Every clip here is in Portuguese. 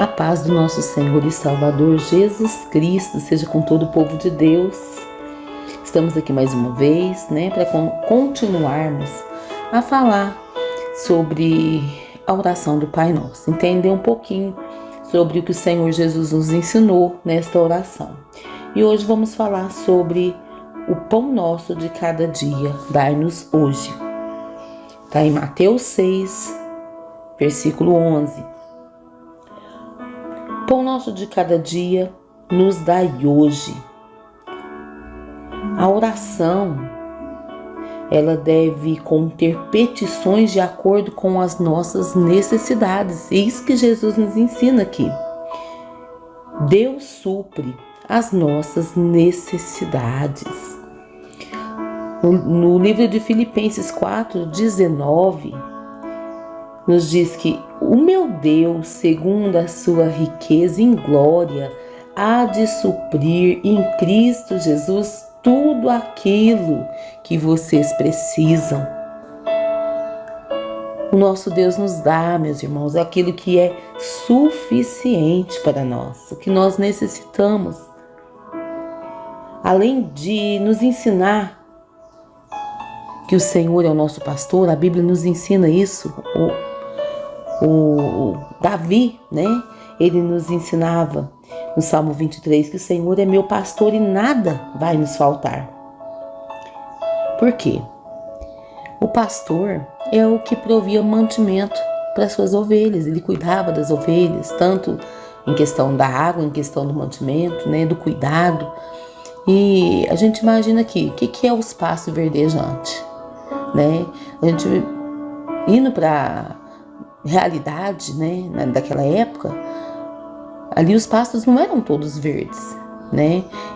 A paz do nosso Senhor e Salvador Jesus Cristo seja com todo o povo de Deus. Estamos aqui mais uma vez, para continuarmos a falar sobre a oração do Pai Nosso. Entender um pouquinho sobre o que o Senhor Jesus nos ensinou nesta oração. E hoje vamos falar sobre o pão nosso de cada dia, dai-nos hoje. Está em Mateus 6, versículo 11. Pão nosso de cada dia nos dai hoje. A oração, ela deve conter petições de acordo com as nossas necessidades. É isso que Jesus nos ensina aqui. Deus supre as nossas necessidades. No livro de Filipenses 4:19, nos diz que o meu Deus, segundo a sua riqueza em glória, há de suprir em Cristo Jesus tudo aquilo que vocês precisam. O nosso Deus nos dá, meus irmãos, aquilo que é suficiente para nós, o que nós necessitamos. Além de nos ensinar que o Senhor é o nosso pastor, a Bíblia nos ensina isso. O Davi, ele nos ensinava no Salmo 23 que o Senhor é meu pastor e nada vai nos faltar. Por quê? O pastor é o que provia mantimento para as suas ovelhas. Ele cuidava das ovelhas, tanto em questão da água, em questão do mantimento, do cuidado. E a gente imagina aqui, o que é o espaço verdejante? A gente indo para realidade, daquela época, ali os pastos não eram todos verdes,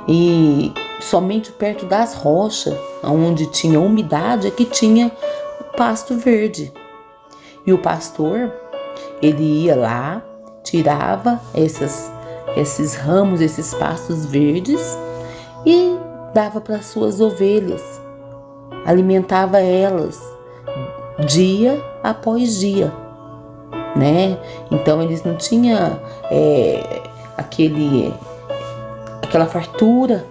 e somente perto das rochas, onde tinha umidade, é que tinha pasto verde. E o pastor, ele ia lá, tirava esses ramos, esses pastos verdes e dava para as suas ovelhas, alimentava elas dia após dia. Então eles não tinham aquela fartura,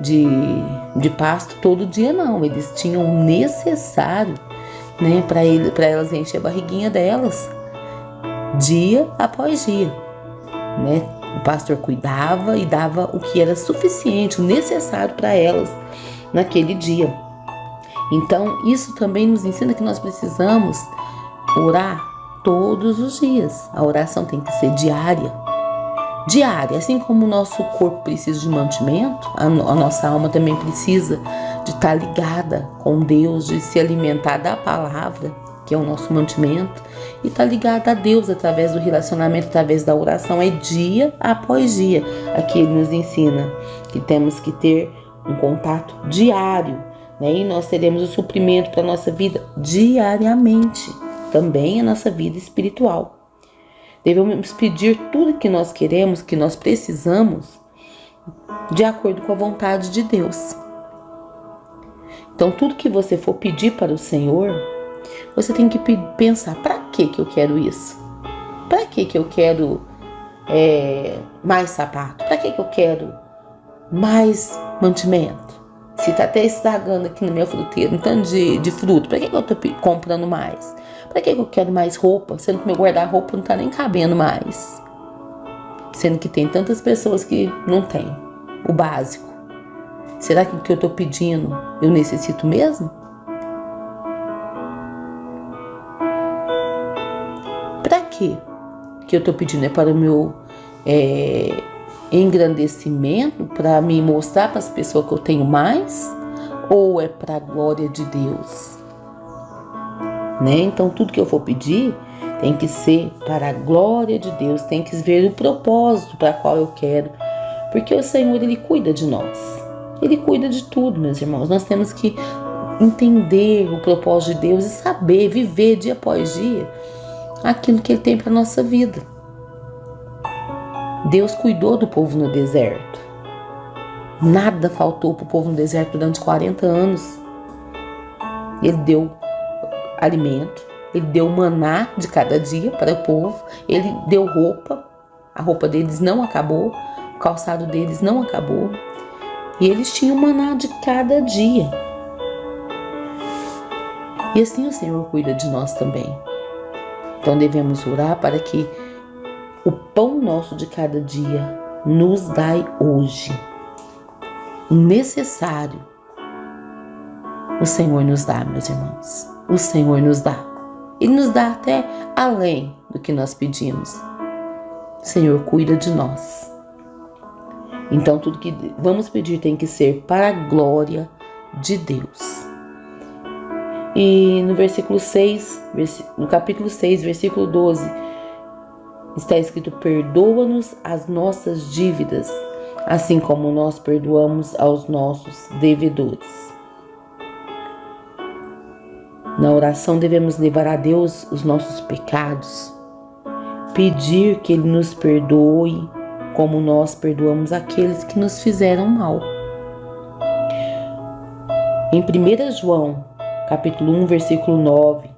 de pasto todo dia, não. Eles tinham o necessário, para elas encher a barriguinha delas dia após dia, O pastor cuidava e dava o que era suficiente, o necessário para elas naquele dia. Então isso também nos ensina que nós precisamos orar todos os dias. A oração tem que ser diária. Assim como o nosso corpo precisa de mantimento, a nossa alma também precisa de estar ligada com Deus, de se alimentar da palavra, que é o nosso mantimento, e estar ligada a Deus através do relacionamento, através da oração. É dia após dia. Aqui ele nos ensina que temos que ter um contato diário, e nós teremos o suprimento para a nossa vida diariamente. Também a nossa vida espiritual. Devemos pedir tudo que nós queremos, que nós precisamos, de acordo com a vontade de Deus. Então, tudo que você for pedir para o Senhor, você tem que pensar, para que eu quero isso? Para que eu quero mais sapato? Para que eu quero mais mantimento? Se está até estragando aqui na minha fruteira, um tanto de fruto, para que eu estou comprando mais? Para que eu quero mais roupa, sendo que meu guarda-roupa não está nem cabendo mais? Sendo que tem tantas pessoas que não têm o básico. Será que o que eu estou pedindo eu necessito mesmo? Para que eu estou pedindo? É para o meu engrandecimento, para me mostrar para as pessoas que eu tenho mais? Ou é para a glória de Deus? Então tudo que eu for pedir tem que ser para a glória de Deus, tem que ver o propósito para qual eu quero, porque o Senhor, Ele cuida de nós, Ele cuida de tudo, meus irmãos. Nós temos que entender o propósito de Deus e saber viver dia após dia aquilo que Ele tem para a nossa vida. Deus cuidou do povo no deserto, nada faltou para o povo no deserto durante 40 anos. Ele deu alimento, ele deu maná de cada dia para o povo, ele deu roupa, a roupa deles não acabou, o calçado deles não acabou. E eles tinham maná de cada dia. E assim o Senhor cuida de nós também. Então devemos orar para que o pão nosso de cada dia nos dai hoje. O necessário, o Senhor nos dá, meus irmãos. O Senhor nos dá. Ele nos dá até além do que nós pedimos. O Senhor cuida de nós. Então tudo que vamos pedir tem que ser para a glória de Deus. E no versículo 6, no capítulo 6, versículo 12, está escrito: perdoa-nos as nossas dívidas, assim como nós perdoamos aos nossos devedores. Na oração devemos levar a Deus os nossos pecados, pedir que Ele nos perdoe, como nós perdoamos aqueles que nos fizeram mal. Em 1 João, capítulo 1, versículo 9,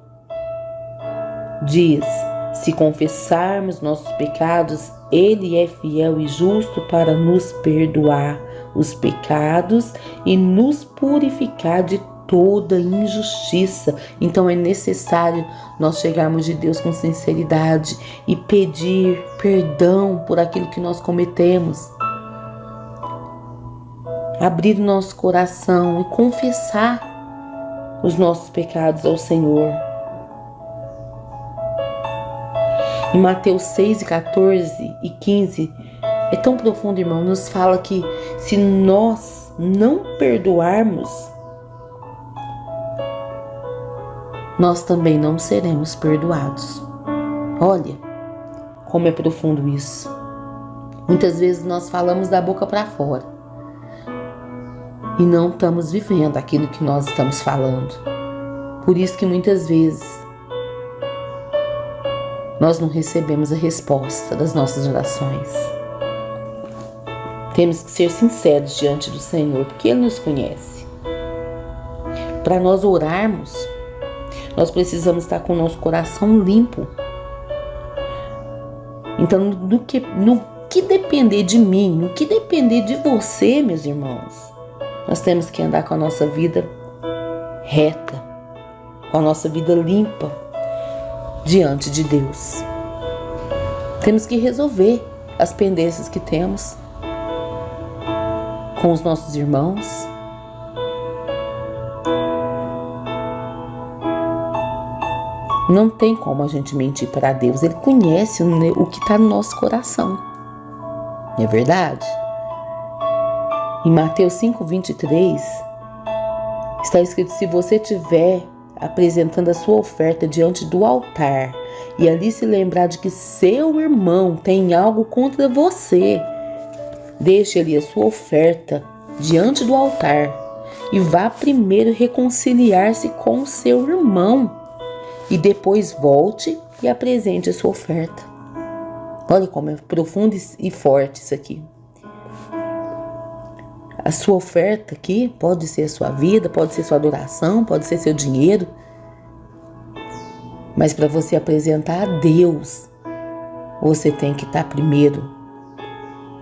diz: se confessarmos nossos pecados, Ele é fiel e justo para nos perdoar os pecados e nos purificar de toda injustiça. Então é necessário nós chegarmos de Deus com sinceridade e pedir perdão por aquilo que nós cometemos. Abrir o nosso coração e confessar os nossos pecados ao Senhor. Em Mateus 6, 14 e 15, é tão profundo, irmão, nos fala que se nós não perdoarmos, nós também não seremos perdoados. Olha como é profundo isso. Muitas vezes nós falamos da boca para fora e não estamos vivendo aquilo que nós estamos falando. Por isso que muitas vezes nós não recebemos a resposta das nossas orações. Temos que ser sinceros diante do Senhor, porque Ele nos conhece. Para nós orarmos, nós precisamos estar com o nosso coração limpo. Então, no que depender de mim, no que depender de você, meus irmãos, nós temos que andar com a nossa vida reta, com a nossa vida limpa diante de Deus. Temos que resolver as pendências que temos com os nossos irmãos. Não tem como a gente mentir para Deus. Ele conhece o que está no nosso coração. Não é verdade? Em Mateus 5:23 está escrito: se você estiver apresentando a sua oferta diante do altar e ali se lembrar de que seu irmão tem algo contra você, deixe ali a sua oferta diante do altar e vá primeiro reconciliar-se com o seu irmão e depois volte e apresente a sua oferta. Olha como é profundo e forte isso aqui. A sua oferta aqui pode ser a sua vida, pode ser sua adoração, pode ser seu dinheiro. Mas para você apresentar a Deus, você tem que estar primeiro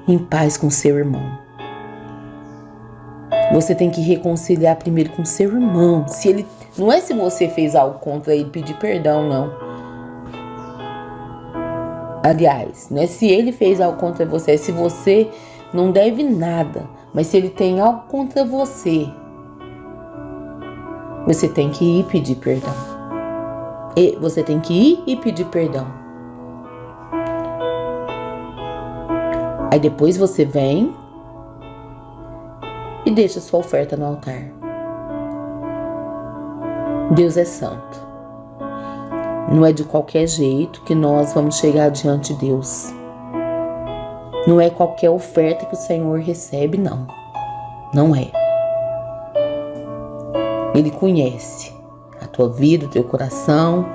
em paz com seu irmão. Você tem que reconciliar primeiro com seu irmão. Se ele, não é se você fez algo contra ele pedir perdão, não. Aliás, não é se ele fez algo contra você, é se você não deve nada. Mas se ele tem algo contra você, você tem que ir pedir perdão. Você tem que ir e pedir perdão. Aí depois você vem e deixa sua oferta no altar. Deus é santo. Não é de qualquer jeito que nós vamos chegar diante de Deus. Não é qualquer oferta que o Senhor recebe, não. Não é. Ele conhece a tua vida, o teu coração,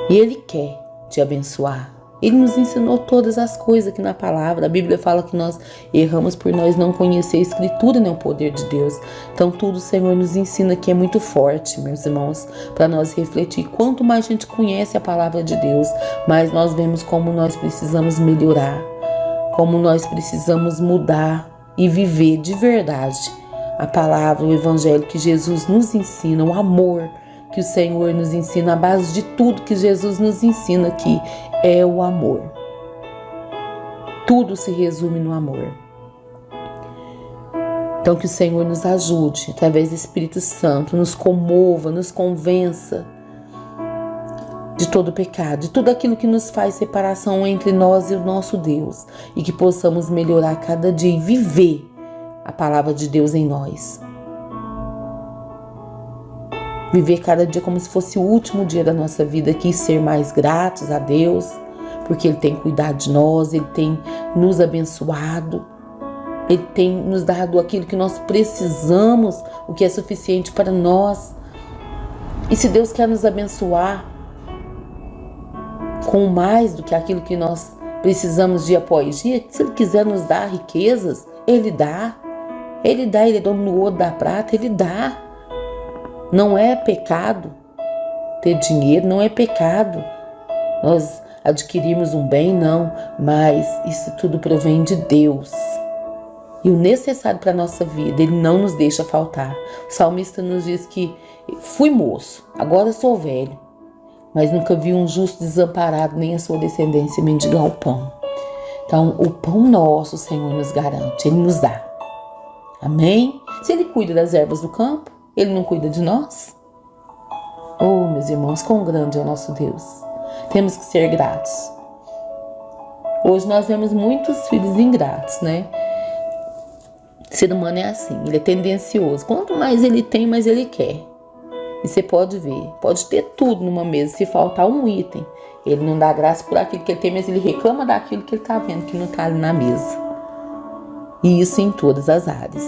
e Ele quer te abençoar. Ele nos ensinou todas as coisas aqui na palavra. A Bíblia fala que nós erramos por nós não conhecer a Escritura nem o poder de Deus. Então tudo o Senhor nos ensina que é muito forte, meus irmãos, para nós refletir. Quanto mais a gente conhece a palavra de Deus, mais nós vemos como nós precisamos melhorar, como nós precisamos mudar e viver de verdade a palavra, o Evangelho que Jesus nos ensina, o amor que o Senhor nos ensina. A base de tudo que Jesus nos ensina aqui é o amor. Tudo se resume no amor. Então que o Senhor nos ajude, através do Espírito Santo, nos comova, nos convença de todo pecado, de tudo aquilo que nos faz separação entre nós e o nosso Deus, e que possamos melhorar cada dia e viver a palavra de Deus em nós. Viver cada dia como se fosse o último dia da nossa vida aqui, ser mais gratos a Deus, porque Ele tem cuidado de nós, Ele tem nos abençoado, Ele tem nos dado aquilo que nós precisamos, o que é suficiente para nós. E se Deus quer nos abençoar com mais do que aquilo que nós precisamos dia após dia, se Ele quiser nos dar riquezas, Ele dá. Ele dá, Ele é dono do ouro, da prata, Ele dá. Não é pecado ter dinheiro, não é pecado nós adquirirmos um bem, não, mas isso tudo provém de Deus. E o necessário para a nossa vida, Ele não nos deixa faltar. O salmista nos diz que fui moço, agora sou velho, mas nunca vi um justo desamparado, nem a sua descendência mendigar o pão. Então, o pão nosso, o Senhor nos garante, Ele nos dá. Amém? Se Ele cuida das ervas do campo, Ele não cuida de nós? Oh, meus irmãos, quão grande é o nosso Deus. Temos que ser gratos. Hoje nós vemos muitos filhos ingratos, né? O ser humano é assim, ele é tendencioso. Quanto mais ele tem, mais ele quer. E você pode ver, pode ter tudo numa mesa, se faltar um item, ele não dá graça por aquilo que ele tem, mas ele reclama daquilo que ele está vendo que não está ali na mesa. E isso em todas as áreas.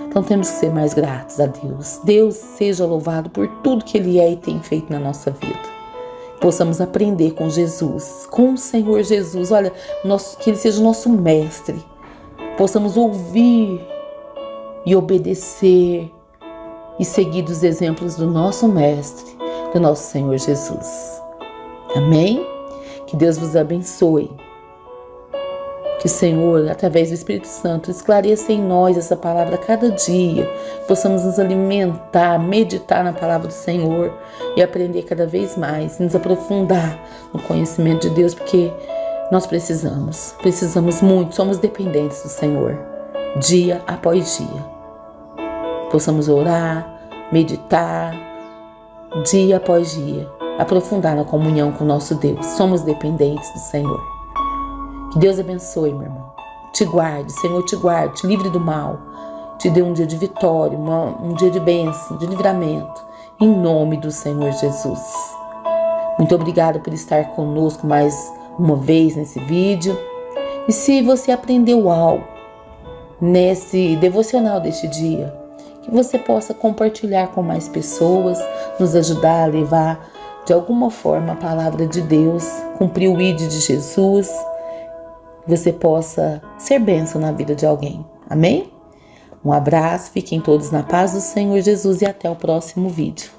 Então temos que ser mais gratos a Deus. Deus seja louvado por tudo que Ele é e tem feito na nossa vida. Possamos aprender com Jesus, com o Senhor Jesus. Olha, que Ele seja o nosso mestre. Possamos ouvir e obedecer e seguir os exemplos do nosso mestre, do nosso Senhor Jesus. Amém? Que Deus vos abençoe. Que o Senhor, através do Espírito Santo, esclareça em nós essa palavra a cada dia. Possamos nos alimentar, meditar na palavra do Senhor e aprender cada vez mais, nos aprofundar no conhecimento de Deus, porque nós precisamos muito, somos dependentes do Senhor, dia após dia. Possamos orar, meditar, dia após dia, aprofundar na comunhão com o nosso Deus. Somos dependentes do Senhor. Que Deus abençoe, meu irmão. Te guarde, Senhor, te guarde, te livre do mal. Te dê um dia de vitória, um dia de bênção, de livramento. Em nome do Senhor Jesus. Muito obrigada por estar conosco mais uma vez nesse vídeo. E se você aprendeu algo nesse devocional deste dia, que você possa compartilhar com mais pessoas, nos ajudar a levar de alguma forma a palavra de Deus, cumprir o ID de Jesus, você possa ser bênção na vida de alguém. Amém? Um abraço, fiquem todos na paz do Senhor Jesus e até o próximo vídeo.